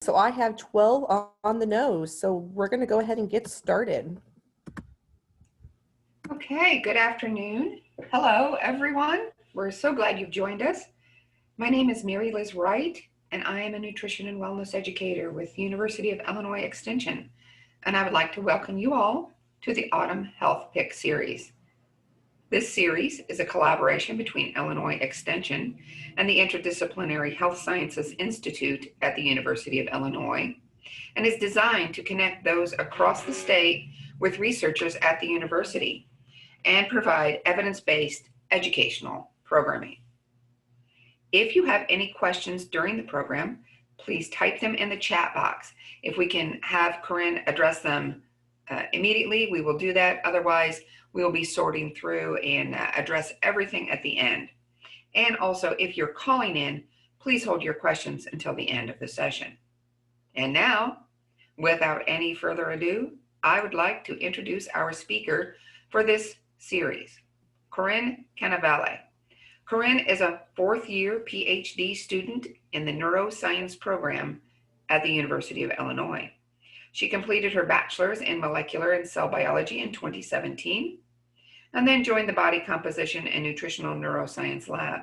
So I have 12 on the nose. So we're going to go ahead and get started. Okay, good afternoon. Hello, everyone. We're so glad you've joined us. My name is Mary Liz Wright, and I am a nutrition and wellness educator with the University of Illinois Extension. And I would like to welcome you all to the Autumn Health Pick series. This series is a collaboration between Illinois Extension and the Interdisciplinary Health Sciences Institute at the University of Illinois, and is designed to connect those across the state with researchers at the university and provide evidence-based educational programming. If you have any questions during the program, please type them in the chat box. If we can have Corinne address them immediately, we will do that. Otherwise, we will be sorting through and address everything at the end. And also, if you're calling in, please hold your questions until the end of the session. And now, without any further ado, I would like to introduce our speaker for this series, Corinne Cannavale. Corinne is a fourth-year PhD student in the neuroscience program at the University of Illinois. She completed her bachelor's in molecular and cell biology in 2017, and then joined the Body Composition and Nutritional Neuroscience Lab.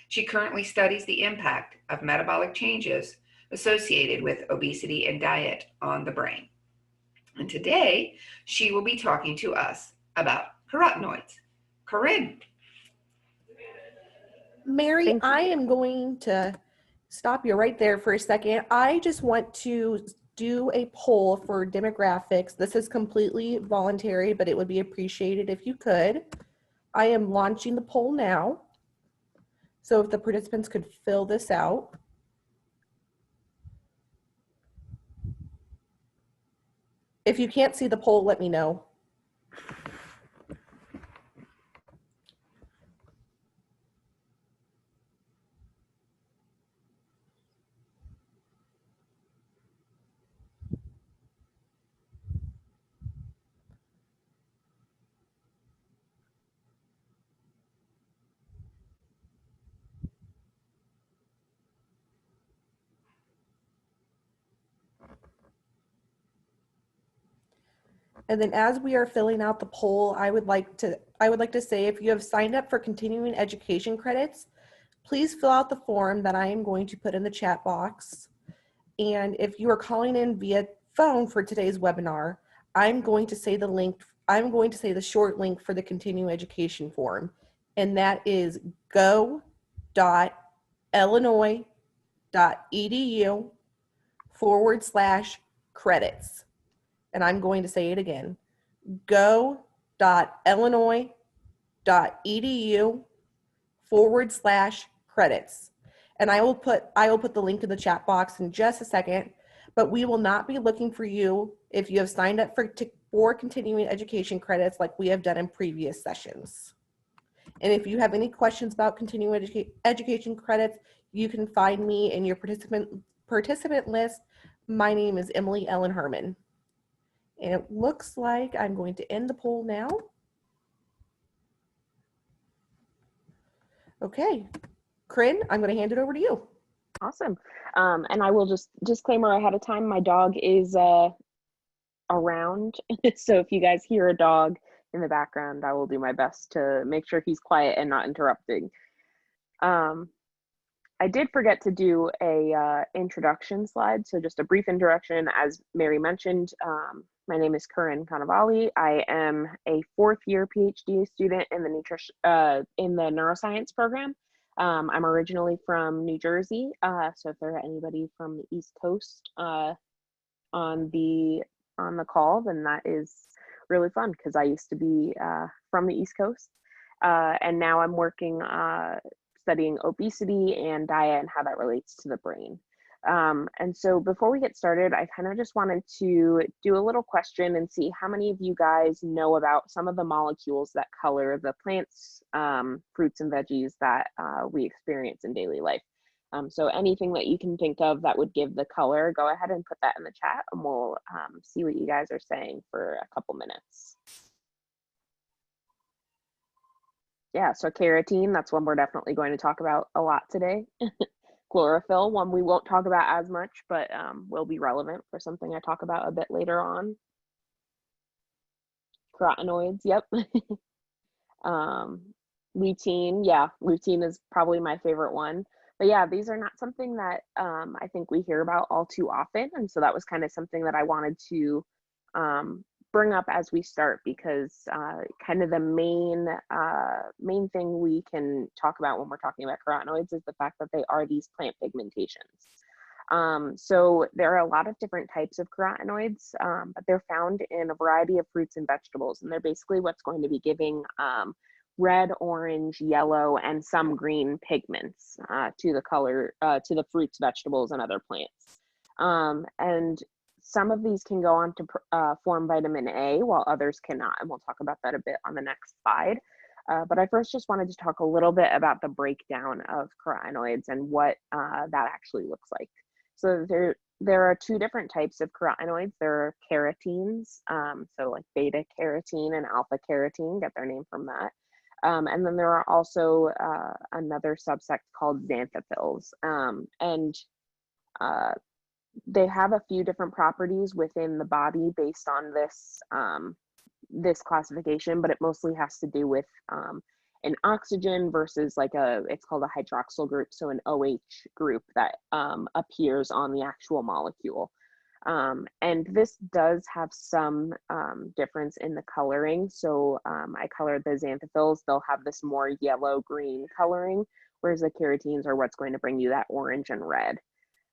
She currently studies the impact of metabolic changes associated with obesity and diet on the brain. And today, she will be talking to us about carotenoids. Corinne. Mary, I am going to stop you right there for a second. I just want to do a poll for demographics. This is completely voluntary, but it would be appreciated if you could. I am launching the poll now. So if the participants could fill this out. If you can't see the poll, let me know. And then as we are filling out the poll, I would like to say, if you have signed up for continuing education credits, please fill out the form that I am going to put in the chat box. And if you are calling in via phone for today's webinar, I'm going to say the short link for the continuing education form. And that is go.illinois.edu/credits. And I'm going to say it again, go.illinois.edu/credits. And I will put the link in the chat box in just a second, but we will not be looking for you if you have signed up for continuing education credits like we have done in previous sessions. And if you have any questions about continuing education credits, you can find me in your participant list. My name is Emily Ellen Herman. And it looks like I'm going to end the poll now. Okay, Corinne, I'm going to hand it over to you. Awesome. And I will just disclaimer ahead of time, my dog is around. So if you guys hear a dog in the background, I will do my best to make sure he's quiet and not interrupting. I did forget to do a introduction slide. So just a brief introduction. As Mary mentioned, my name is Corinne Cannavale. I am a fourth-year PhD student in the neuroscience program. I'm originally from New Jersey, so if there are anybody from the East Coast on the call, then that is really fun because I used to be from the East Coast, and now I'm working studying obesity and diet and how that relates to the brain. And so before we get started, I kind of just wanted to do a little question and see how many of you guys know about some of the molecules that color the plants, fruits and veggies that we experience in daily life. So anything that you can think of that would give the color, go ahead and put that in the chat and we'll see what you guys are saying for a couple minutes. Yeah, so carotene, that's one we're definitely going to talk about a lot today. chlorophyll, one we won't talk about as much, but will be relevant for something I talk about a bit later on. Carotenoids, yep. Lutein, yeah, lutein is probably my favorite one. But yeah, these are not something that I think we hear about all too often. And so that was kind of something that I wanted to bring up as we start, because kind of the main thing we can talk about when we're talking about carotenoids is the fact that they are these plant pigmentations. So there are a lot of different types of carotenoids, but they're found in a variety of fruits and vegetables, and they're basically what's going to be giving red, orange, yellow, and some green pigments to the color, to the fruits, vegetables, and other plants. And some of these can go on to form vitamin A, while others cannot, and we'll talk about that a bit on the next slide. But I first just wanted to talk a little bit about the breakdown of carotenoids and what that actually looks like. So there are two different types of carotenoids. There are carotenes, so like beta carotene and alpha carotene get their name from that. And then there are also another subsect called xanthophylls, and they have a few different properties within the body based on this this classification, but it mostly has to do with an oxygen versus like it's called a hydroxyl group, so an OH group that appears on the actual molecule. And this does have some difference in the coloring. So I colored the xanthophylls, they'll have this more yellow-green coloring, whereas the carotenes are what's going to bring you that orange and red.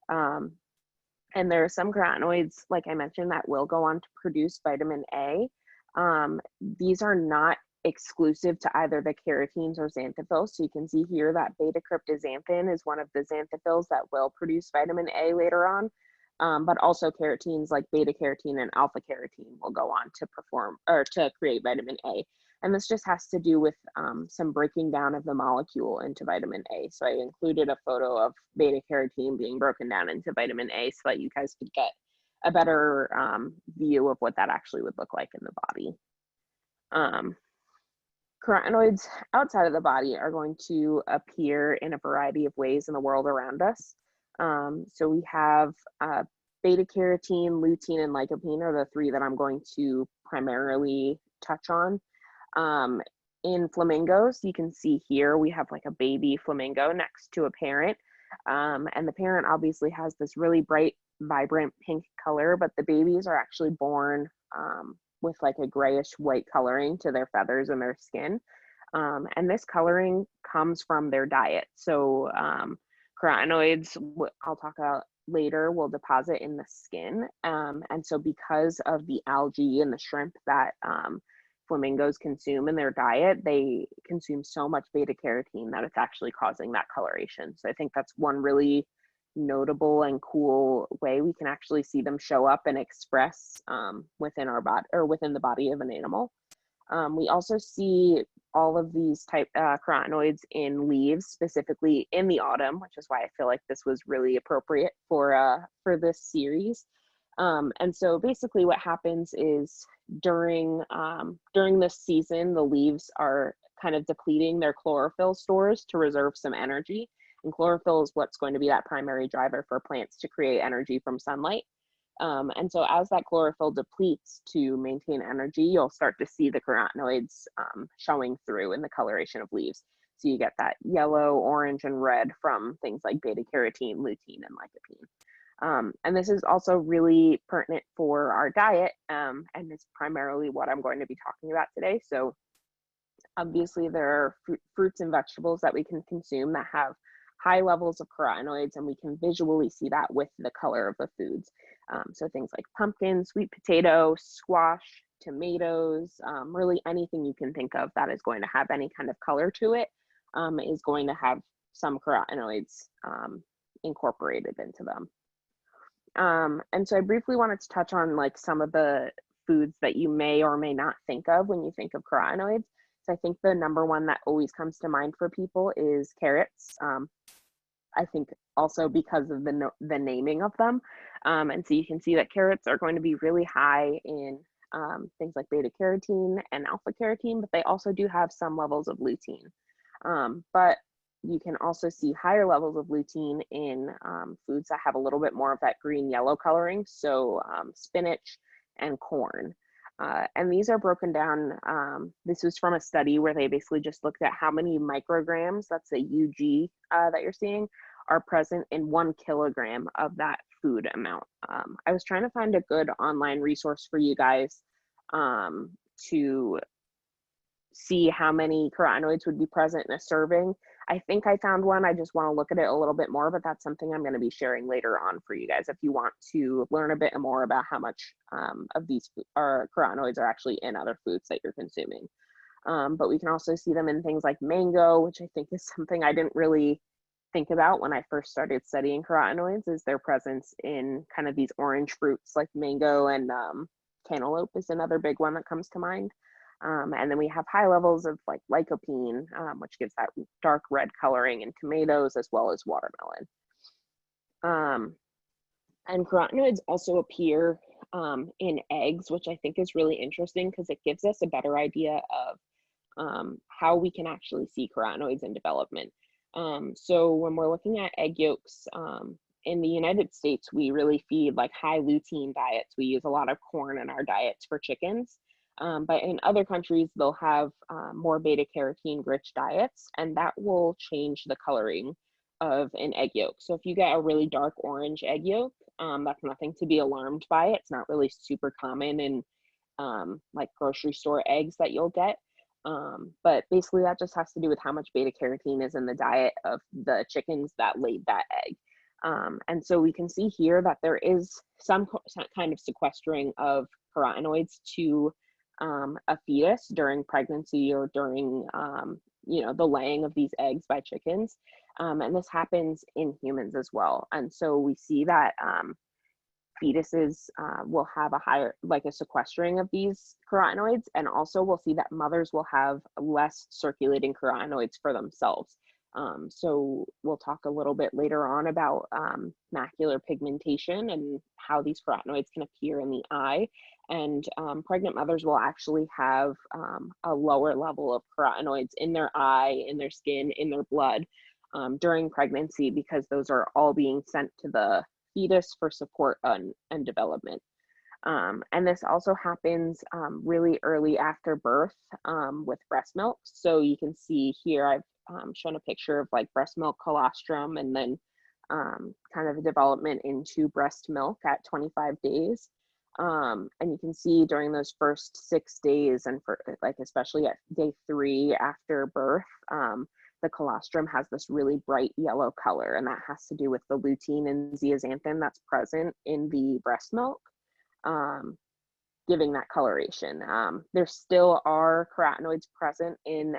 And there are some carotenoids, like I mentioned, that will go on to produce vitamin A. These are not exclusive to either the carotenes or xanthophylls. So you can see here that beta-cryptozanthin is one of the xanthophylls that will produce vitamin A later on. But also carotenes like beta carotene and alpha carotene will go on to perform or to create vitamin A. And this just has to do with some breaking down of the molecule into vitamin A. So I included a photo of beta carotene being broken down into vitamin A so that you guys could get a better view of what that actually would look like in the body. Carotenoids outside of the body are going to appear in a variety of ways in the world around us. So we have beta carotene, lutein, and lycopene are the three that I'm going to primarily touch on. In flamingos, you can see here we have like a baby flamingo next to a parent, and the parent obviously has this really bright, vibrant pink color, but the babies are actually born with like a grayish white coloring to their feathers and their skin, and this coloring comes from their diet. So carotenoids, I'll talk about later, will deposit in the skin, and so because of the algae and the shrimp that flamingos consume in their diet, they consume so much beta carotene that it's actually causing that coloration. So I think that's one really notable and cool way we can actually see them show up and express within our body or within the body of an animal. We also see all of these type carotenoids in leaves, specifically in the autumn, which is why I feel like this was really appropriate for this series. And so basically what happens is during this season, the leaves are kind of depleting their chlorophyll stores to reserve some energy. And chlorophyll is what's going to be that primary driver for plants to create energy from sunlight. And so as that chlorophyll depletes to maintain energy, you'll start to see the carotenoids showing through in the coloration of leaves. So you get that yellow, orange, and red from things like beta carotene, lutein, and lycopene. And this is also really pertinent for our diet, and is primarily what I'm going to be talking about today. So obviously there are fruits and vegetables that we can consume that have high levels of carotenoids, and we can visually see that with the color of the foods. So things like pumpkin, sweet potato, squash, tomatoes, really anything you can think of that is going to have any kind of color to it is going to have some carotenoids incorporated into them. And so I briefly wanted to touch on like some of the foods that you may or may not think of when you think of carotenoids. So I think the number one that always comes to mind for people is carrots. I think also because of the naming of them. And so you can see that carrots are going to be really high in things like beta carotene and alpha carotene, but they also do have some levels of lutein. But You can also see higher levels of lutein in foods that have a little bit more of that green-yellow coloring, so spinach and corn. And these are broken down, this was from a study where they basically just looked at how many micrograms, that's a UG that you're seeing, are present in 1 kilogram of that food amount. I was trying to find a good online resource for you guys to see how many carotenoids would be present in a serving. I think I found one. I just want to look at it a little bit more, but that's something I'm going to be sharing later on for you guys if you want to learn a bit more about how much of these carotenoids are actually in other foods that you're consuming. But we can also see them in things like mango, which I think is something I didn't really think about when I first started studying carotenoids, is their presence in kind of these orange fruits like mango, and cantaloupe is another big one that comes to mind. And then we have high levels of like lycopene, which gives that dark red coloring in tomatoes as well as watermelon. And carotenoids also appear in eggs, which I think is really interesting because it gives us a better idea of how we can actually see carotenoids in development. So when we're looking at egg yolks, in the United States, we really feed like high lutein diets. We use a lot of corn in our diets for chickens. But in other countries, they'll have more beta carotene rich diets, and that will change the coloring of an egg yolk. So if you get a really dark orange egg yolk, that's nothing to be alarmed by. It's not really super common in like grocery store eggs that you'll get. But basically that just has to do with how much beta carotene is in the diet of the chickens that laid that egg. And so we can see here that there is some kind of sequestering of carotenoids to a fetus during pregnancy or during the laying of these eggs by chickens, and this happens in humans as well. And so we see that fetuses will have a higher, like a sequestering of these carotenoids, and also we'll see that mothers will have less circulating carotenoids for themselves. So we'll talk a little bit later on about macular pigmentation and how these carotenoids can appear in the eye. And pregnant mothers will actually have a lower level of carotenoids in their eye, in their skin, in their blood during pregnancy, because those are all being sent to the fetus for support and development. And this also happens really early after birth with breast milk. So you can see here, I've shown a picture of like breast milk colostrum, and then kind of a development into breast milk at 25 days. And you can see during those first 6 days, and for like especially at day 3 after birth, the colostrum has this really bright yellow color, and that has to do with the lutein and zeaxanthin that's present in the breast milk, giving that coloration. There still are carotenoids present in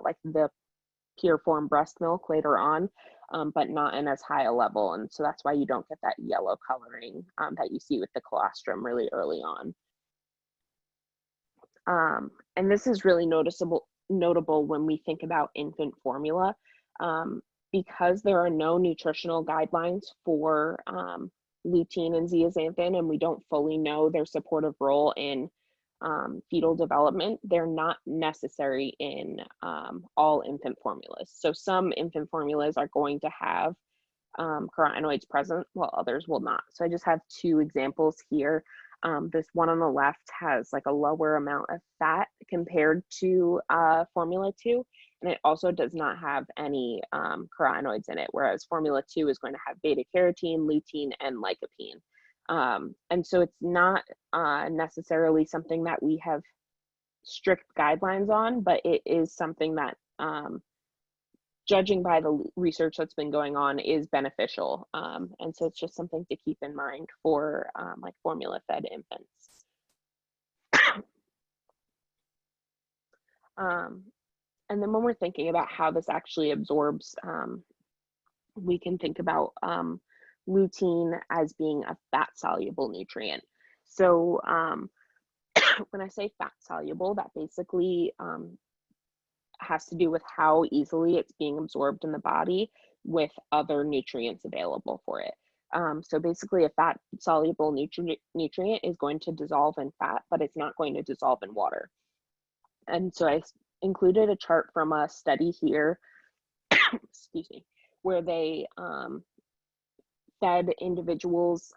like the pure form breast milk later on, but not in as high a level. And so that's why you don't get that yellow coloring that you see with the colostrum really early on. And this is really notable when we think about infant formula, because there are no nutritional guidelines for lutein and zeaxanthin, and we don't fully know their supportive role in fetal development. They're not necessary in all infant formulas. So some infant formulas are going to have carotenoids present, while others will not. So I just have 2 examples here. This one on the left has like a lower amount of fat compared to Formula 2, and it also does not have any carotenoids in it, whereas Formula 2 is going to have beta carotene, lutein, and lycopene. And so it's not necessarily something that we have strict guidelines on, but it is something that, judging by the research that's been going on, is beneficial. And so it's just something to keep in mind for like formula-fed infants. And then when we're thinking about how this actually absorbs, we can think about lutein as being a fat-soluble nutrient. So when I say fat-soluble, that basically has to do with how easily it's being absorbed in the body with other nutrients available for it. So basically a fat-soluble nutrient is going to dissolve in fat, but it's not going to dissolve in water. And so I included a chart from a study here excuse me, where they fed individuals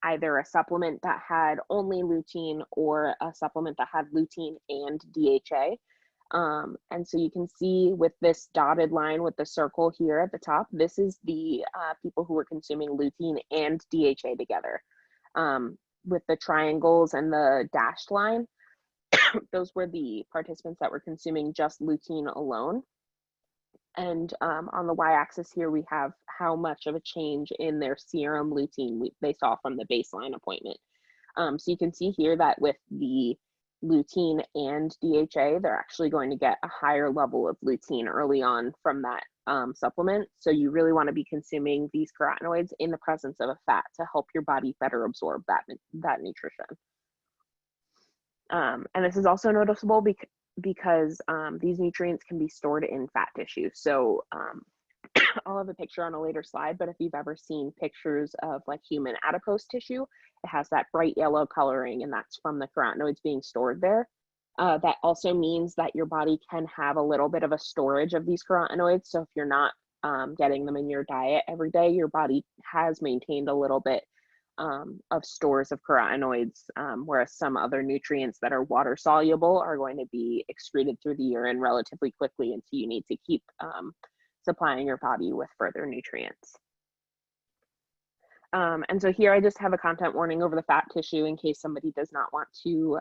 either a supplement that had only lutein or a supplement that had lutein and DHA. And so you can see with this dotted line with the circle here at the top, this is the people who were consuming lutein and DHA together. With the triangles and the dashed line, those were the participants that were consuming just lutein alone. And on the y-axis here, we have how much of a change in their serum lutein they saw from the baseline appointment. So you can see here that with the lutein and DHA, they're actually going to get a higher level of lutein early on from that supplement. So you really want to be consuming these carotenoids in the presence of a fat to help your body better absorb that nutrition. And this is also noticeable because these nutrients can be stored in fat tissue. So I'll have a picture on a later slide, but if you've ever seen pictures of like human adipose tissue, it has that bright yellow coloring, and that's from the carotenoids being stored there. That also means that your body can have a little bit of a storage of these carotenoids. So if you're not getting them in your diet every day, your body has maintained a little bit of stores of carotenoids, whereas some other nutrients that are water soluble are going to be excreted through the urine relatively quickly, and so you need to keep supplying your body with further nutrients. And so here I just have a content warning over the fat tissue in case somebody does not want to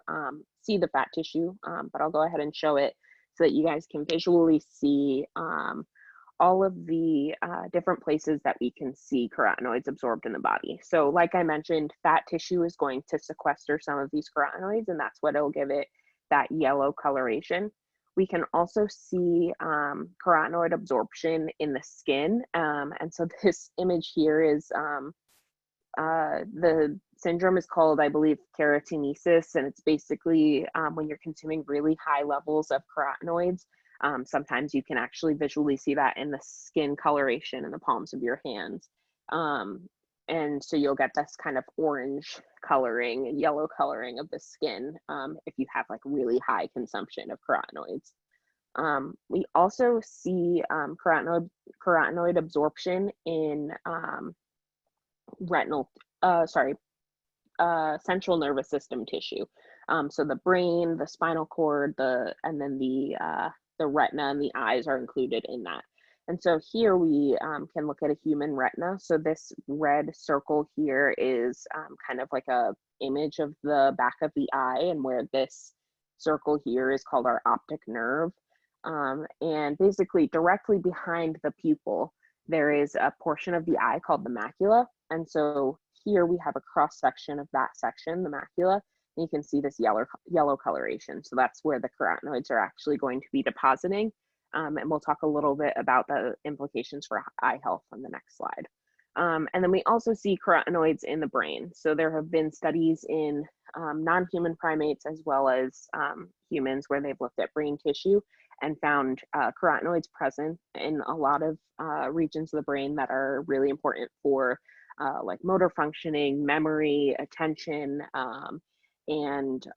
see the fat tissue, but I'll go ahead and show it so that you guys can visually see all of the different places that we can see carotenoids absorbed in the body. So like I mentioned, fat tissue is going to sequester some of these carotenoids, and that's what will give it that yellow coloration. We can also see carotenoid absorption in the skin. And so this image here is, the syndrome is called, I believe, keratonesis, and it's basically when you're consuming really high levels of carotenoids. Sometimes you can actually visually see that in the skin coloration in the palms of your hands. And so you'll get this kind of orange coloring, yellow coloring of the skin if you have like really high consumption of carotenoids. We also see carotenoid absorption in central nervous system tissue. So the brain, the spinal cord, and then the retina and the eyes are included in that. And so here we can look at a human retina. So this red circle here is kind of like a image of the back of the eye, and where this circle here is called our optic nerve. And basically directly behind the pupil, there is a portion of the eye called the macula. And so here we have a cross section of that section, the macula, and you can see this yellow coloration. So that's where the carotenoids are actually going to be depositing. And we'll talk a little bit about the implications for eye health on the next slide. And then we also see carotenoids in the brain. So there have been studies in non-human primates as well as humans where they've looked at brain tissue and found carotenoids present in a lot of regions of the brain that are really important for like motor functioning, memory, attention, and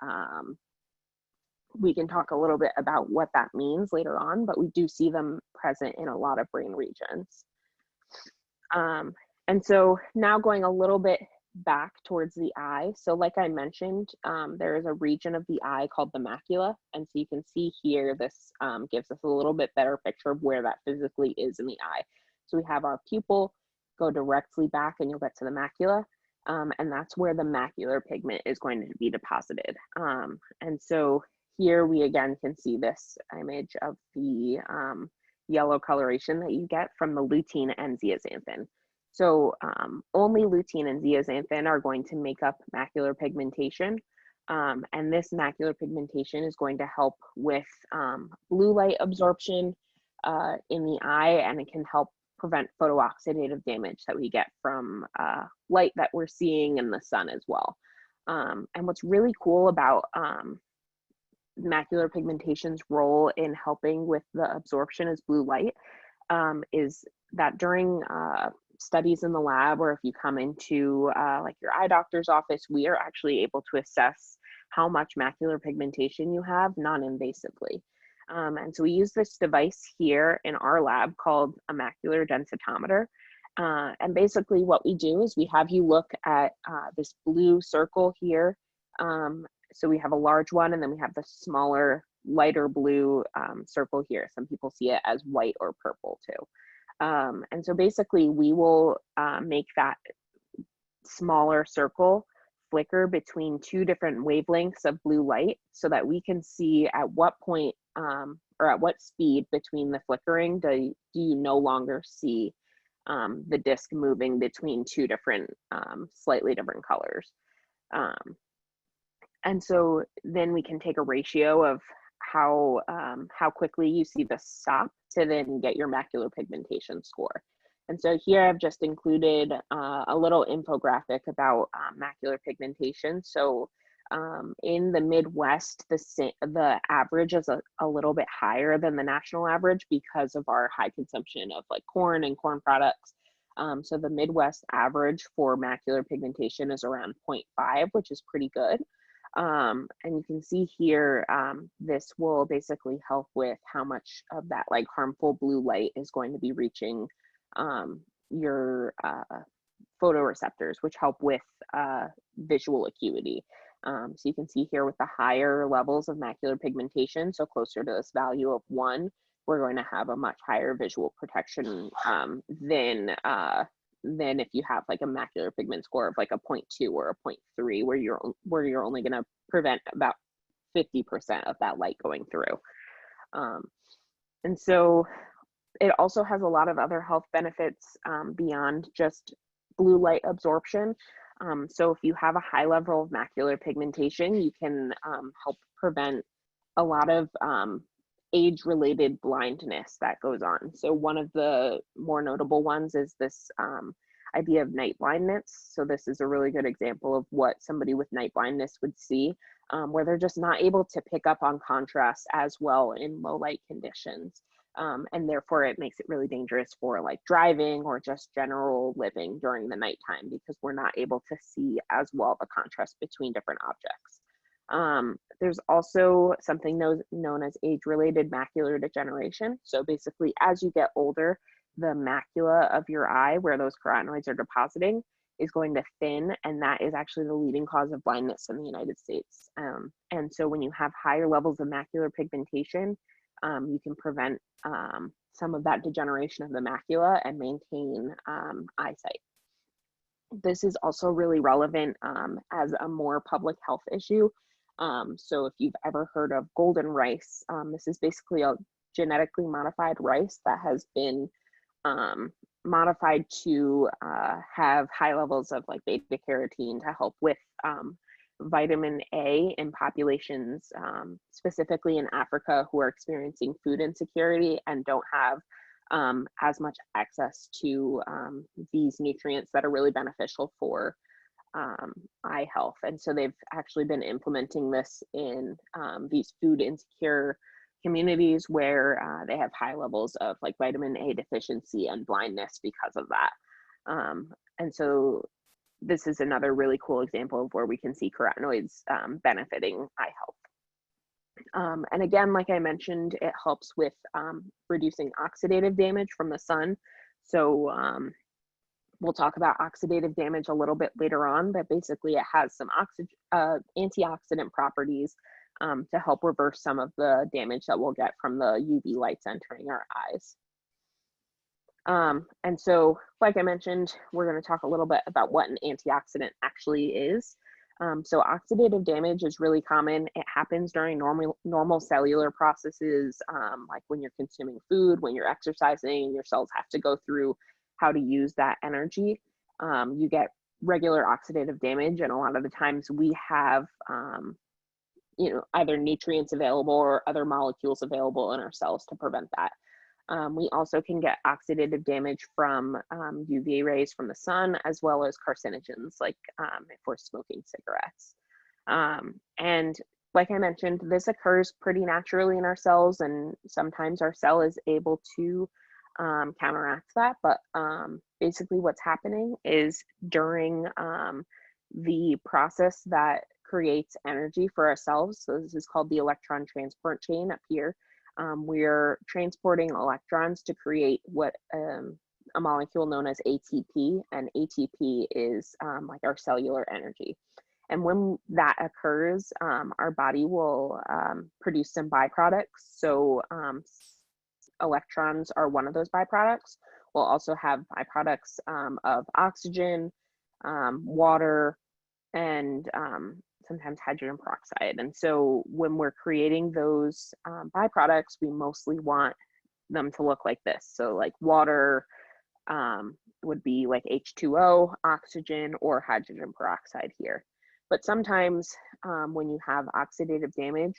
we can talk a little bit about what that means later on, but we do see them present in a lot of brain regions. And so now going a little bit back towards the eye. So like I mentioned, there is a region of the eye called the macula. And so you can see here, this gives us a little bit better picture of where that physically is in the eye. So we have our pupil, go directly back and you'll get to the macula. And that's where the macular pigment is going to be deposited. And so here we again can see this image of the yellow coloration that you get from the lutein and zeaxanthin. So only lutein and zeaxanthin are going to make up macular pigmentation. And this macular pigmentation is going to help with blue light absorption in the eye, and it can help prevent photooxidative damage that we get from light that we're seeing in the sun as well. And what's really cool about macular pigmentation's role in helping with the absorption as blue light is that during studies in the lab, or if you come into like your eye doctor's office, we are actually able to assess how much macular pigmentation you have non-invasively. And so we use this device here in our lab called a macular densitometer. And basically what we do is we have you look at this blue circle here. So we have a large one, and then we have the smaller, lighter blue circle here. Some people see it as white or purple too. And so basically we will make that smaller circle flicker between two different wavelengths of blue light so that we can see at what point or at what speed between the flickering do you no longer see the disc moving between two different slightly different colors. And so then we can take a ratio of how quickly you see the stop to then get your macular pigmentation score. And so here I've just included a little infographic about macular pigmentation. So in the Midwest, the average is a little bit higher than the national average because of our high consumption of like corn and corn products. So the Midwest average for macular pigmentation is around 0.5, which is pretty good. And you can see here, this will basically help with how much of that like harmful blue light is going to be reaching your photoreceptors, which help with visual acuity. So you can see here with the higher levels of macular pigmentation, so closer to this value of 1, we're going to have a much higher visual protection than if you have like a macular pigment score of like a 0.2 or a 0.3, where you're only going to prevent about 50% of that light going through. And so it also has a lot of other health benefits beyond just blue light absorption. So if you have a high level of macular pigmentation, you can help prevent a lot of age-related blindness that goes on. So one of the more notable ones is this idea of night blindness. So this is a really good example of what somebody with night blindness would see, where they're just not able to pick up on contrast as well in low light conditions. And therefore it makes it really dangerous for like driving or just general living during the nighttime, because we're not able to see as well the contrast between different objects. There's also something known as age-related macular degeneration. So basically, as you get older, the macula of your eye, where those carotenoids are depositing, is going to thin, and that is actually the leading cause of blindness in the United States. And so when you have higher levels of macular pigmentation, you can prevent some of that degeneration of the macula and maintain eyesight. This is also really relevant as a more public health issue. So if you've ever heard of golden rice, this is basically a genetically modified rice that has been modified to have high levels of like beta carotene to help with vitamin A in populations, specifically in Africa, who are experiencing food insecurity and don't have as much access to these nutrients that are really beneficial for eye health. And so they've actually been implementing this in these food insecure communities where they have high levels of like vitamin A deficiency and blindness because of that. And so this is another really cool example of where we can see carotenoids benefiting eye health. And again, like I mentioned, it helps with reducing oxidative damage from the sun. So we'll talk about oxidative damage a little bit later on, but basically it has some antioxidant properties to help reverse some of the damage that we'll get from the UV lights entering our eyes. And so, like I mentioned, we're going to talk a little bit about what an antioxidant actually is. So oxidative damage is really common. It happens during normal cellular processes, like when you're consuming food, when you're exercising, your cells have to go through how to use that energy. You get regular oxidative damage, and a lot of the times we have either nutrients available or other molecules available in our cells to prevent that. We also can get oxidative damage from UV rays from the sun, as well as carcinogens, like if we're smoking cigarettes. And like I mentioned, this occurs pretty naturally in our cells, and sometimes our cell is able to counteract that. But basically what's happening is during the process that creates energy for our cells, so this is called the electron transport chain up here, We're transporting electrons to create what a molecule known as ATP, and ATP is like our cellular energy. And when that occurs, our body will produce some byproducts. So electrons are one of those byproducts. We'll also have byproducts of oxygen, water, and sometimes hydrogen peroxide. And so when we're creating those byproducts, we mostly want them to look like this. So like water would be like H2O, oxygen, or hydrogen peroxide here. But sometimes when you have oxidative damage,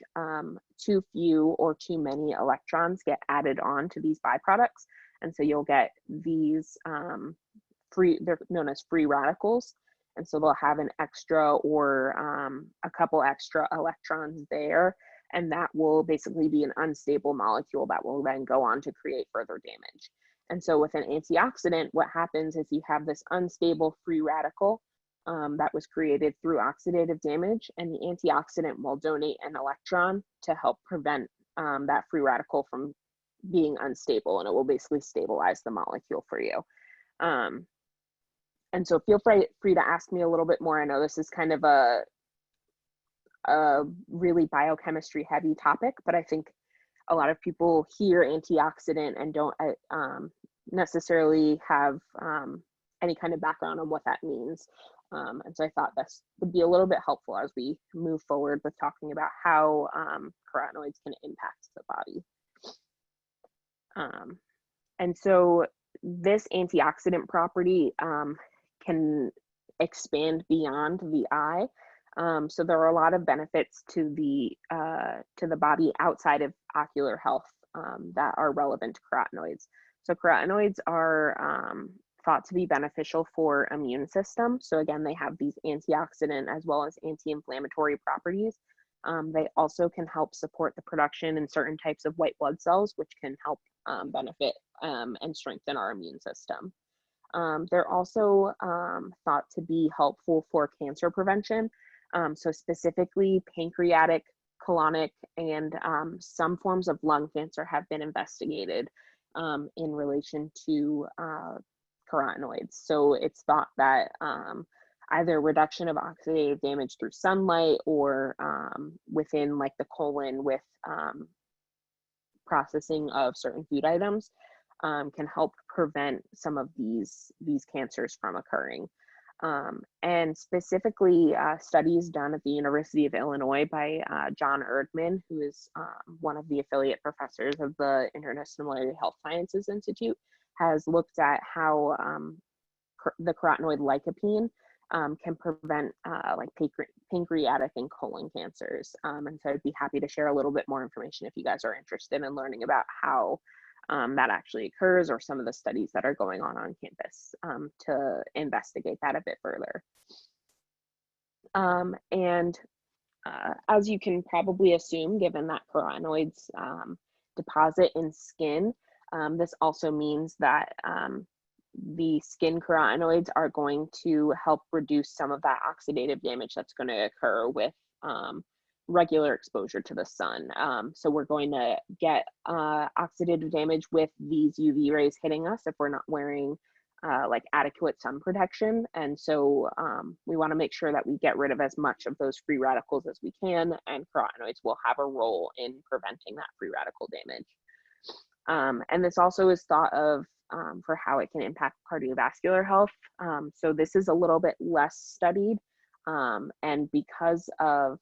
too few or too many electrons get added on to these byproducts. And so you'll get these they're known as free radicals. And so they'll have an extra or a couple extra electrons there. And that will basically be an unstable molecule that will then go on to create further damage. And so with an antioxidant, what happens is you have this unstable free radical that was created through oxidative damage, and the antioxidant will donate an electron to help prevent that free radical from being unstable, and it will basically stabilize the molecule for you. And so feel free to ask me a little bit more. I know this is kind of a really biochemistry heavy topic, but I think a lot of people hear antioxidant and don't necessarily have any kind of background on what that means. And so I thought this would be a little bit helpful as we move forward with talking about how carotenoids can impact the body. And so this antioxidant property can expand beyond the eye. So there are a lot of benefits to the body outside of ocular health that are relevant to carotenoids. So carotenoids are thought to be beneficial for immune system. So again, they have these antioxidant as well as anti-inflammatory properties. They also can help support the production in certain types of white blood cells, which can help benefit and strengthen our immune system. They're also thought to be helpful for cancer prevention. So specifically pancreatic, colonic, and some forms of lung cancer have been investigated in relation to carotenoids. So it's thought that either reduction of oxidative damage through sunlight or within like the colon with processing of certain food items can help prevent some of these cancers from occurring. And specifically studies done at the University of Illinois by John Erdman, who is one of the affiliate professors of the Interdisciplinary Health Sciences Institute, has looked at how the carotenoid lycopene can prevent like pancreatic and colon cancers. And so I'd be happy to share a little bit more information if you guys are interested in learning about how that actually occurs, or some of the studies that are going on campus to investigate that a bit further. And as you can probably assume, given that carotenoids deposit in skin, this also means that the skin carotenoids are going to help reduce some of that oxidative damage that's going to occur with regular exposure to the sun. So we're going to get oxidative damage with these UV rays hitting us if we're not wearing like adequate sun protection. And so we want to make sure that we get rid of as much of those free radicals as we can, and carotenoids will have a role in preventing that free radical damage. And this also is thought of for how it can impact cardiovascular health. So this is a little bit less studied, and because of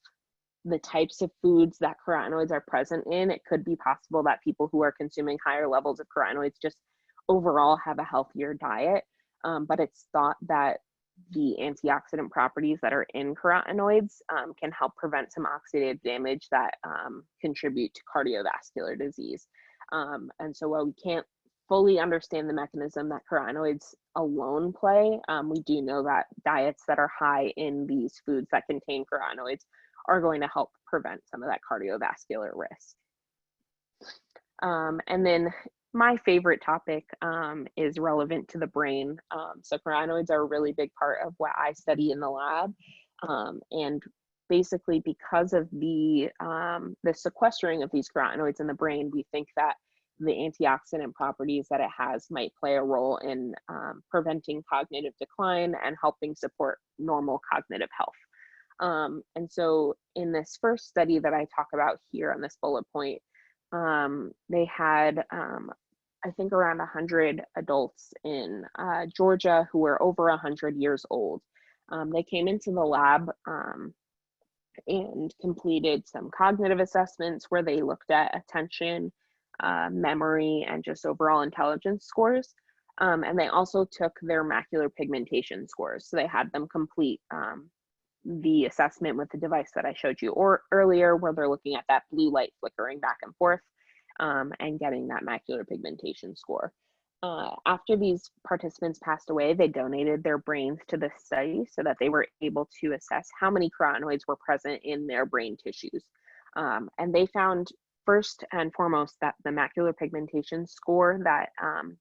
the types of foods that carotenoids are present in, it could be possible that people who are consuming higher levels of carotenoids just overall have a healthier diet. But it's thought that the antioxidant properties that are in carotenoids can help prevent some oxidative damage that contribute to cardiovascular disease. And so while we can't fully understand the mechanism that carotenoids alone play, we do know that diets that are high in these foods that contain carotenoids are going to help prevent some of that cardiovascular risk. And then my favorite topic is relevant to the brain. So carotenoids are a really big part of what I study in the lab. And basically, because of the sequestering of these carotenoids in the brain, we think that the antioxidant properties that it has might play a role in preventing cognitive decline and helping support normal cognitive health. And so in this first study that I talk about here on this bullet point, they had, I think, around 100 adults in Georgia who were over 100 years old. They came into the lab and completed some cognitive assessments where they looked at attention, memory, and just overall intelligence scores. And they also took their macular pigmentation scores. So they had them complete the assessment with the device that I showed you earlier, where they're looking at that blue light flickering back and forth and getting that macular pigmentation score. After these participants passed away, they donated their brains to the study so that they were able to assess how many carotenoids were present in their brain tissues. And they found, first and foremost, that the macular pigmentation score that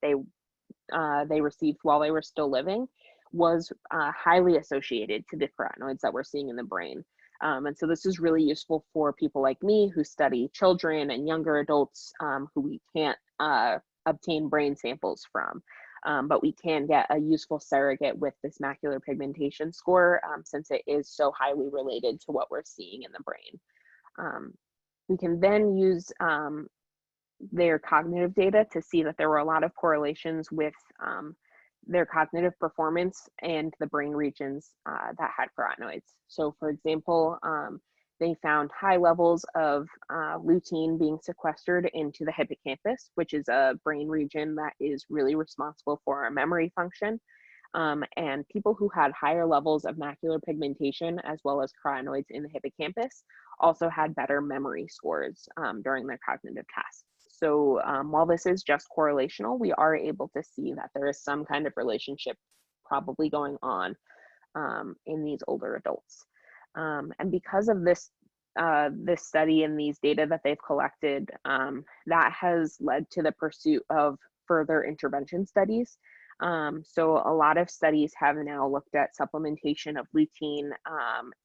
they received while they were still living was highly associated to the carotenoids that we're seeing in the brain. And so this is really useful for people like me who study children and younger adults who we can't obtain brain samples from. But we can get a useful surrogate with this macular pigmentation score since it is so highly related to what we're seeing in the brain. We can then use their cognitive data to see that there were a lot of correlations with their cognitive performance and the brain regions that had carotenoids. So for example, they found high levels of lutein being sequestered into the hippocampus, which is a brain region that is really responsible for our memory function. And people who had higher levels of macular pigmentation as well as carotenoids in the hippocampus also had better memory scores during their cognitive tasks. So while this is just correlational, we are able to see that there is some kind of relationship probably going on in these older adults. And because of this study and these data that they've collected, that has led to the pursuit of further intervention studies. So a lot of studies have now looked at supplementation of lutein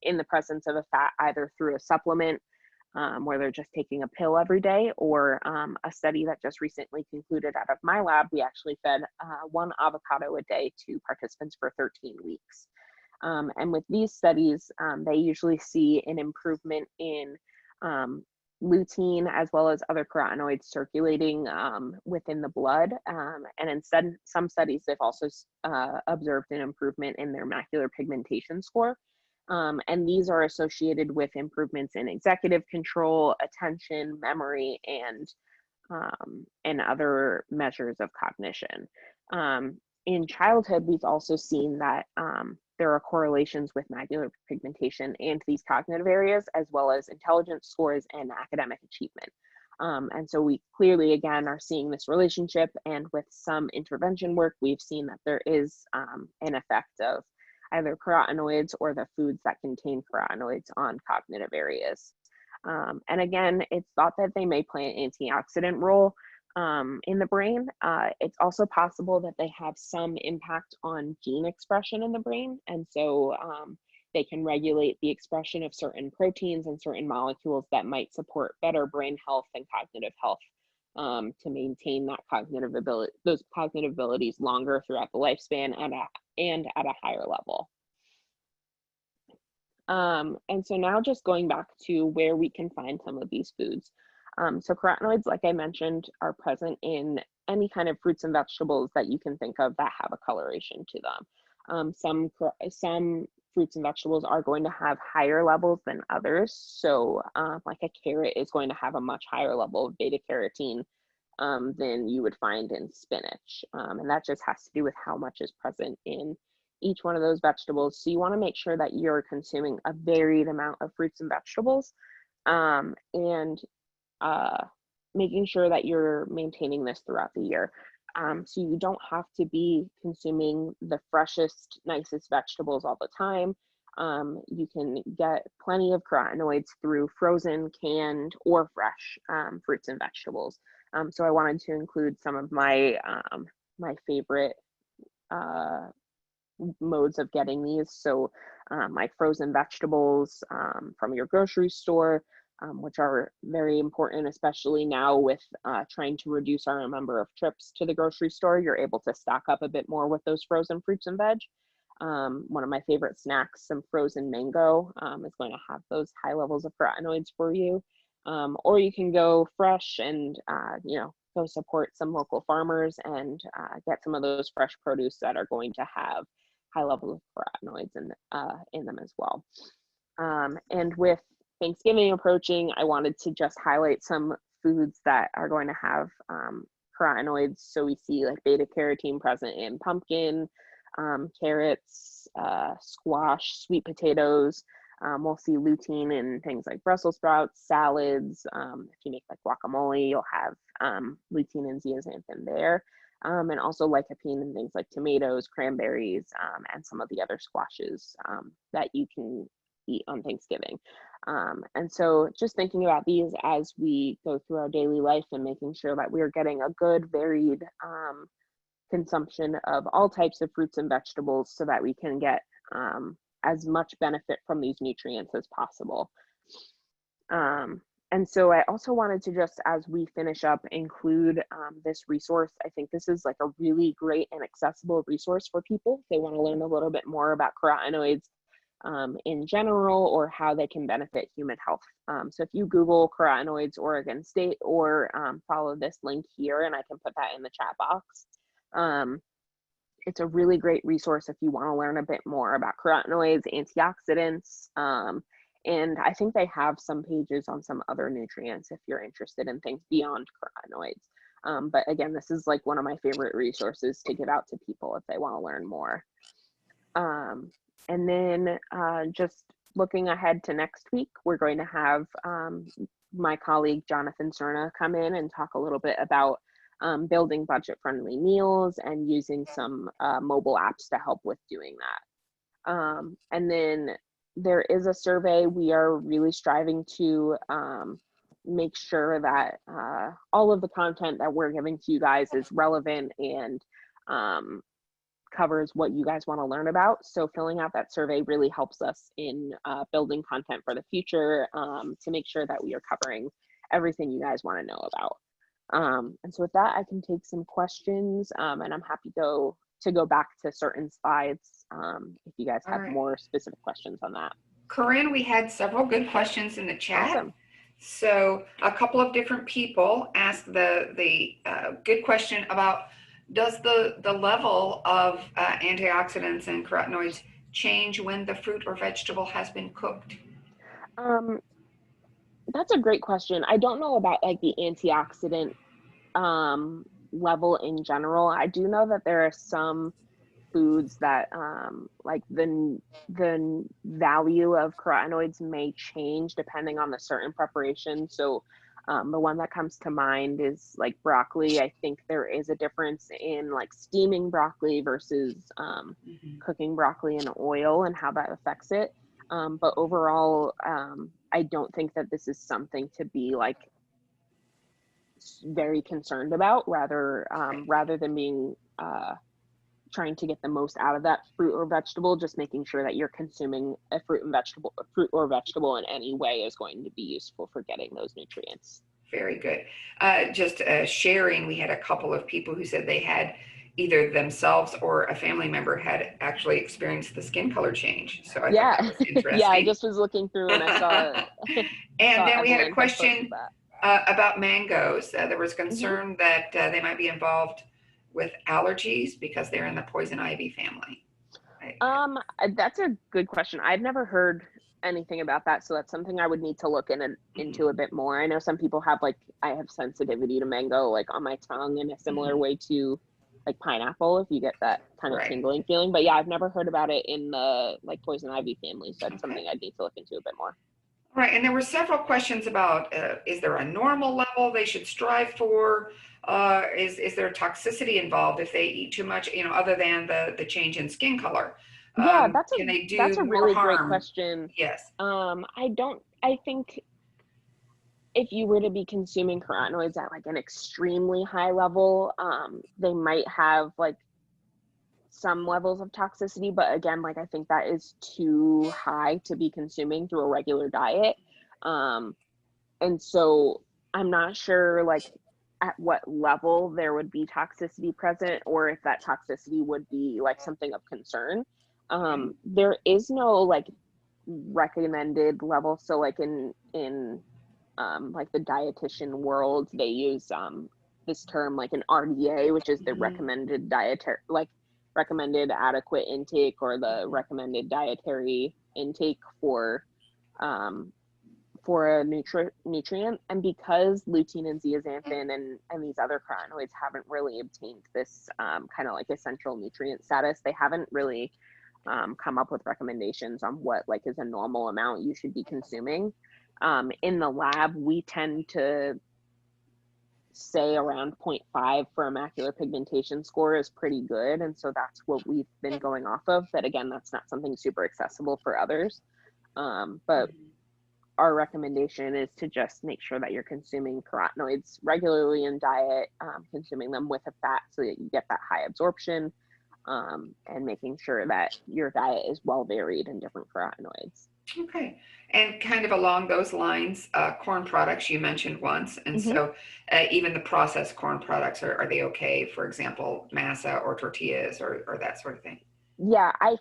in the presence of a fat, either through a supplement where they're just taking a pill every day, or a study that just recently concluded out of my lab. We actually fed 1 avocado a day to participants for 13 weeks. And with these studies, they usually see an improvement in lutein as well as other carotenoids circulating within the blood. And instead, some studies, they've also observed an improvement in their macular pigmentation score. And these are associated with improvements in executive control, attention, memory, and other measures of cognition. In childhood, we've also seen that there are correlations with macular pigmentation and these cognitive areas, as well as intelligence scores and academic achievement. And so we clearly, again, are seeing this relationship, and with some intervention work, we've seen that there is an effect of either carotenoids or the foods that contain carotenoids on cognitive areas. And again, it's thought that they may play an antioxidant role in the brain. It's also possible that they have some impact on gene expression in the brain. And so they can regulate the expression of certain proteins and certain molecules that might support better brain health and cognitive health to maintain that cognitive ability, those cognitive abilities longer throughout the lifespan and at a higher level. And so now just going back to where we can find some of these foods. So carotenoids, like I mentioned, are present in any kind of fruits and vegetables that you can think of that have a coloration to them. Some fruits and vegetables are going to have higher levels than others. So like a carrot is going to have a much higher level of beta carotene than you would find in spinach. And that just has to do with how much is present in each one of those vegetables. So you want to make sure that you're consuming a varied amount of fruits and vegetables, and making sure that you're maintaining this throughout the year. So you don't have to be consuming the freshest, nicest vegetables all the time. You can get plenty of carotenoids through frozen, canned, or fresh fruits and vegetables. So I wanted to include some of my my favorite modes of getting these. So like frozen vegetables from your grocery store, which are very important, especially now with trying to reduce our number of trips to the grocery store. You're able to stock up a bit more with those frozen fruits and veg. One of my favorite snacks, some frozen mango, is going to have those high levels of carotenoids for you. Or you can go fresh and, go support some local farmers and get some of those fresh produce that are going to have high levels of carotenoids in them as well. And with Thanksgiving approaching, I wanted to just highlight some foods that are going to have carotenoids. So we see like beta carotene present in pumpkin, carrots, squash, sweet potatoes. We'll see lutein in things like Brussels sprouts, salads. If you make like guacamole, you'll have lutein and zeaxanthin there. And also lycopene in things like tomatoes, cranberries, and some of the other squashes that you can eat on Thanksgiving. And so just thinking about these as we go through our daily life and making sure that we're getting a good varied consumption of all types of fruits and vegetables so that we can get as much benefit from these nutrients as possible. And so I also wanted to just, as we finish up, include this resource. I think this is like a really great and accessible resource for people if they want to learn a little bit more about carotenoids in general, or how they can benefit human health. So if you Google carotenoids Oregon State, or follow this link here, and I can put that in the chat box. It's a really great resource if you want to learn a bit more about carotenoids, antioxidants, and I think they have some pages on some other nutrients if you're interested in things beyond carotenoids. But again, this is like one of my favorite resources to give out to people if they want to learn more. And then just looking ahead to next week, we're going to have my colleague Jonathan Cerna come in and talk a little bit about building budget-friendly meals and using some mobile apps to help with doing that. And then there is a survey. We are really striving to make sure that all of the content that we're giving to you guys is relevant and covers what you guys want to learn about. So filling out that survey really helps us in building content for the future to make sure that we are covering everything you guys want to know about. And so with that, I can take some questions, and I'm happy to go back to certain slides if you guys have more specific questions on that. Corinne, we had several good questions in the chat. Awesome. So a couple of different people asked the good question about, does the level of antioxidants and carotenoids change when the fruit or vegetable has been cooked? That's a great question. I don't know about like the antioxidant level in general. I do know that there are some foods that like the value of carotenoids may change depending on the certain preparation. So the one that comes to mind is like broccoli. I think there is a difference in like steaming broccoli versus cooking broccoli in oil and how that affects it. But overall, I don't think that this is something to be like very concerned about, rather than being trying to get the most out of that fruit or vegetable, just making sure that you're consuming a fruit or vegetable in any way is going to be useful for getting those nutrients. Very good. Just sharing, we had a couple of people who said they had either themselves or a family member had actually experienced the skin color change. So I thought that was interesting. Yeah, I just was looking through and I saw and then we had a question about mangoes. There was concern that they might be involved with allergies because they're in the poison ivy family. That's a good question. I've never heard anything about that, so that's something I would need to look into a bit more. I know some people have, like, I have sensitivity to mango, like on my tongue in a similar way to like pineapple, if you get that kind of tingling feeling. But yeah, I've never heard about it in the like poison ivy family, so that's something I'd need to look into a bit more. Right, and there were several questions about, is there a normal level they should strive for? Is there toxicity involved if they eat too much, other than the change in skin color? Yeah, that's a really great question. Yes. I think if you were to be consuming carotenoids at like an extremely high level, they might have like some levels of toxicity, but again, like I think that is too high to be consuming through a regular diet. And so I'm not sure like at what level there would be toxicity present, or if that toxicity would be like something of concern. There is no like recommended level. So like in like the dietitian world, they use this term like an RDA, which is the recommended dietary, like recommended adequate intake, or the recommended dietary intake for a nutrient. And because lutein and zeaxanthin and these other carotenoids haven't really obtained this kind of like essential nutrient status, they haven't really come up with recommendations on what like is a normal amount you should be consuming. In the lab, we tend to say around 0.5 for a macular pigmentation score is pretty good. And so that's what we've been going off of. But again, that's not something super accessible for others. But our recommendation is to just make sure that you're consuming carotenoids regularly in diet, consuming them with a fat so that you get that high absorption, and making sure that your diet is well varied in different carotenoids. Okay. And kind of along those lines, corn products you mentioned once. And so even the processed corn products, are they okay? For example, masa or tortillas or that sort of thing? Yeah, I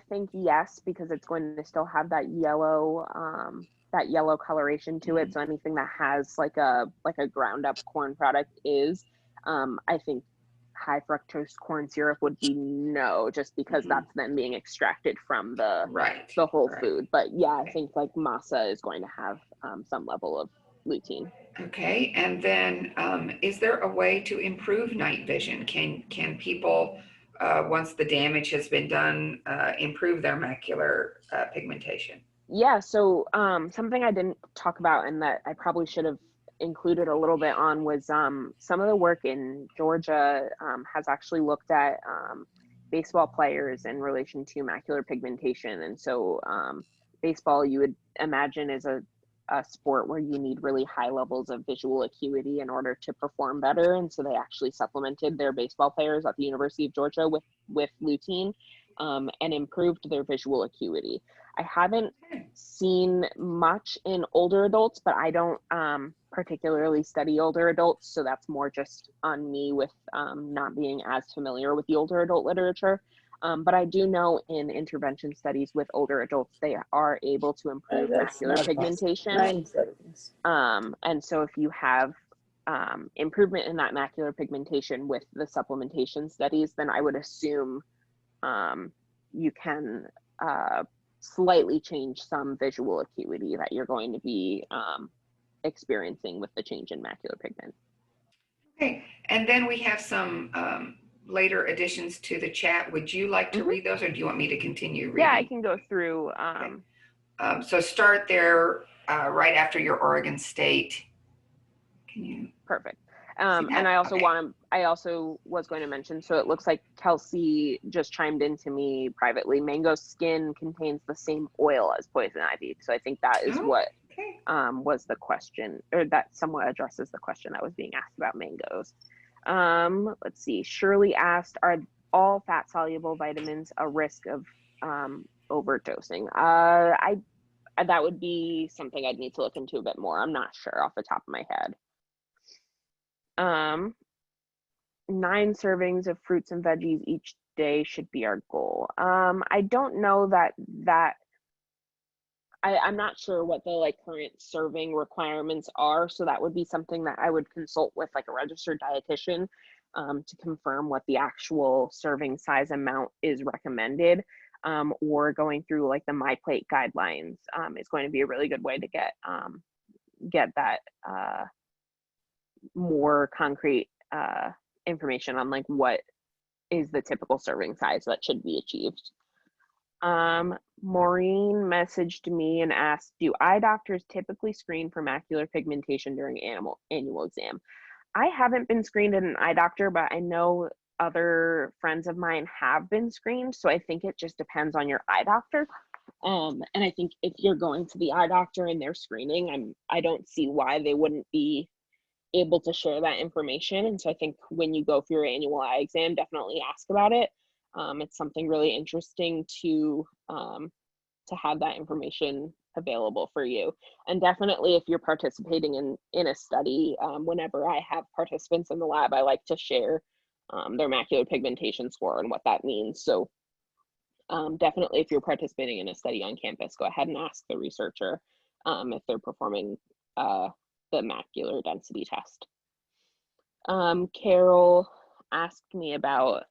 think yes, because it's going to still have that yellow coloration to it. So anything that has like a ground up corn product is, I think high fructose corn syrup would be no, just because that's then being extracted from the whole food. But yeah, I think like masa is going to have some level of lutein. Okay, and then is there a way to improve night vision? Can people, once the damage has been done, improve their macular pigmentation? Yeah, so something I didn't talk about and that I probably should have included a little bit on was some of the work in Georgia has actually looked at baseball players in relation to macular pigmentation. And so baseball, you would imagine, is a sport where you need really high levels of visual acuity in order to perform better. And so they actually supplemented their baseball players at the University of Georgia with lutein and improved their visual acuity. I haven't seen much in older adults, but I don't particularly study older adults. So that's more just on me with not being as familiar with the older adult literature. But I do know in intervention studies with older adults, they are able to improve macular pigmentation. And so if you have improvement in that macular pigmentation with the supplementation studies, then I would assume you can slightly change some visual acuity that you're going to be experiencing with the change in macular pigment. Okay, and then we have some later additions to the chat. Would you like to read those, or do you want me to continue reading? Yeah, I can go through. So start there right after your Oregon State. Can you? Perfect. And I also was going to mention, so it looks like Kelsey just chimed into me privately. Mango skin contains the same oil as poison ivy. So I think that is what was the question, or that somewhat addresses the question that was being asked about mangoes. Let's see. Shirley asked, are all fat soluble vitamins a risk of overdosing? That would be something I'd need to look into a bit more. I'm not sure off the top of my head. 9 servings of fruits and veggies each day should be our goal. I don't know that I'm not sure what the like current serving requirements are, so that would be something that I would consult with like a registered dietitian to confirm what the actual serving size amount is recommended, or going through like the My Plate guidelines is going to be a really good way to get that more concrete information on like what is the typical serving size that should be achieved. Maureen messaged me and asked, do eye doctors typically screen for macular pigmentation during annual exam? I haven't been screened in an eye doctor, but I know other friends of mine have been screened. So I think it just depends on your eye doctor. And I think if you're going to the eye doctor and they're screening, I don't see why they wouldn't be able to share that information. And so I think when you go for your annual eye exam, definitely ask about it. It's something really interesting to have that information available for you. And definitely if you're participating in a study, whenever I have participants in the lab, I like to share their macular pigmentation score and what that means. So definitely if you're participating in a study on campus, go ahead and ask the researcher if they're performing the macular density test. Carol asked me about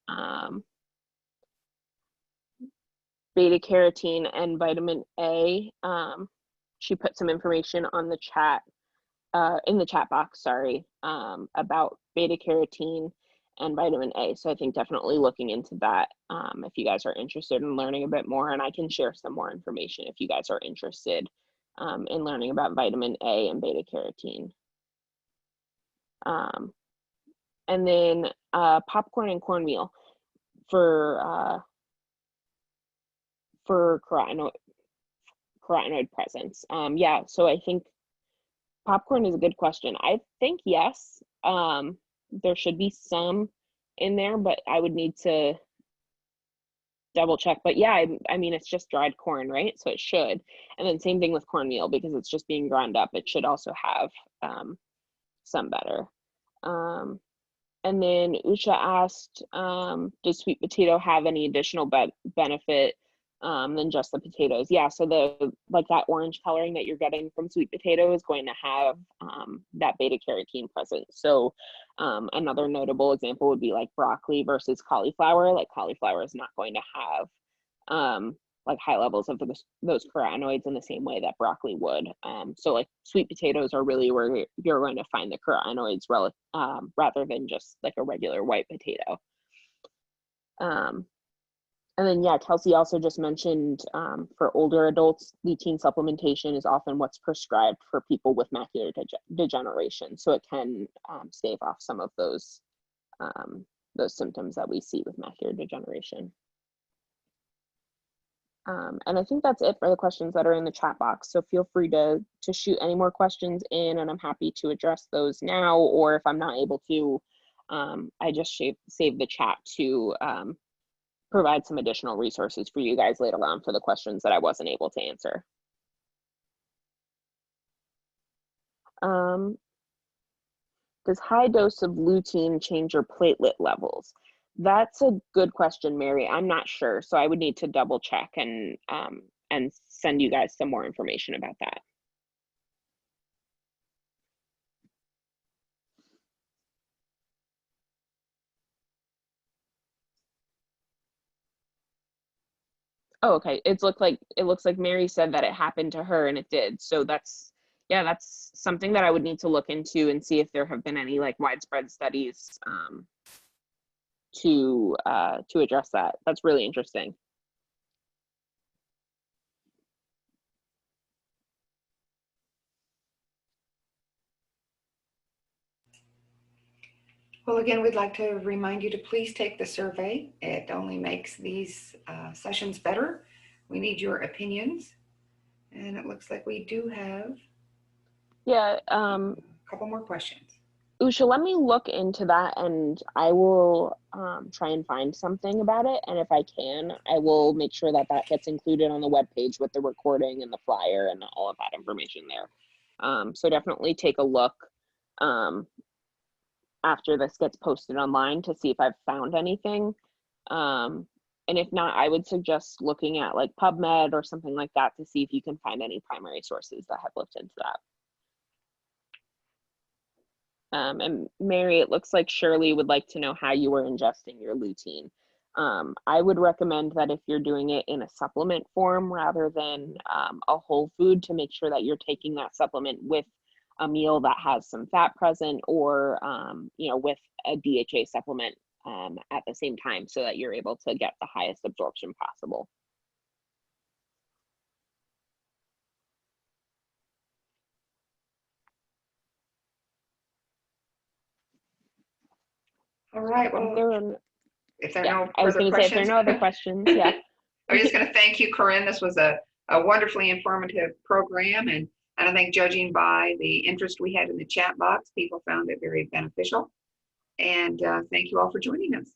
beta carotene and vitamin A. She put some information on the chat, in the chat box, sorry, about beta carotene and vitamin A. So I think definitely looking into that if you guys are interested in learning a bit more, and I can share some more information if you guys are interested in learning about vitamin A and beta carotene. And then popcorn and cornmeal for carotenoid presence. Yeah, so I think popcorn is a good question. I think yes, there should be some in there, but I would need to double check. But yeah, I mean, it's just dried corn, right? So it should. And then same thing with cornmeal, because it's just being ground up. It should also have some better. And then Usha asked, does sweet potato have any additional benefit than just the potatoes? Yeah, so like that orange coloring that you're getting from sweet potato is going to have that beta carotene present. So another notable example would be like broccoli versus cauliflower. Like cauliflower is not going to have like high levels of those carotenoids in the same way that broccoli would. So like sweet potatoes are really where you're going to find the carotenoids rather than just like a regular white potato. And then yeah, Kelsey also just mentioned for older adults, lutein supplementation is often what's prescribed for people with macular degeneration. So it can stave off some of those symptoms that we see with macular degeneration. And I think that's it for the questions that are in the chat box. So feel free to shoot any more questions in, and I'm happy to address those now, or if I'm not able to, I just save the chat to provide some additional resources for you guys later on for the questions that I wasn't able to answer. Does high dose of lutein change your platelet levels? That's a good question, Mary. I'm not sure, so I would need to double check and send you guys some more information about that. Oh, okay. It looks like Mary said that it happened to her, and it did. So that's something that I would need to look into and see if there have been any like widespread studies to address that. That's really interesting. Well, again, we'd like to remind you to please take the survey. It only makes these sessions better. We need your opinions. And it looks like we do have a couple more questions. Usha, let me look into that, and I will try and find something about it. And if I can, I will make sure that gets included on the webpage with the recording and the flyer and all of that information there. So definitely take a look after this gets posted online to see if I've found anything. And if not, I would suggest looking at like PubMed or something like that to see if you can find any primary sources that have looked into that. And Mary, it looks like Shirley would like to know how you were ingesting your lutein. I would recommend that if you're doing it in a supplement form rather than a whole food, to make sure that you're taking that supplement with a meal that has some fat present, or with a DHA supplement at the same time, so that you're able to get the highest absorption possible. All right. Well, if there are no further questions, if there are no other questions, yeah. I'm just going to thank you, Corinne. This was a wonderfully informative program, and I think, judging by the interest we had in the chat box, people found it very beneficial. And thank you all for joining us.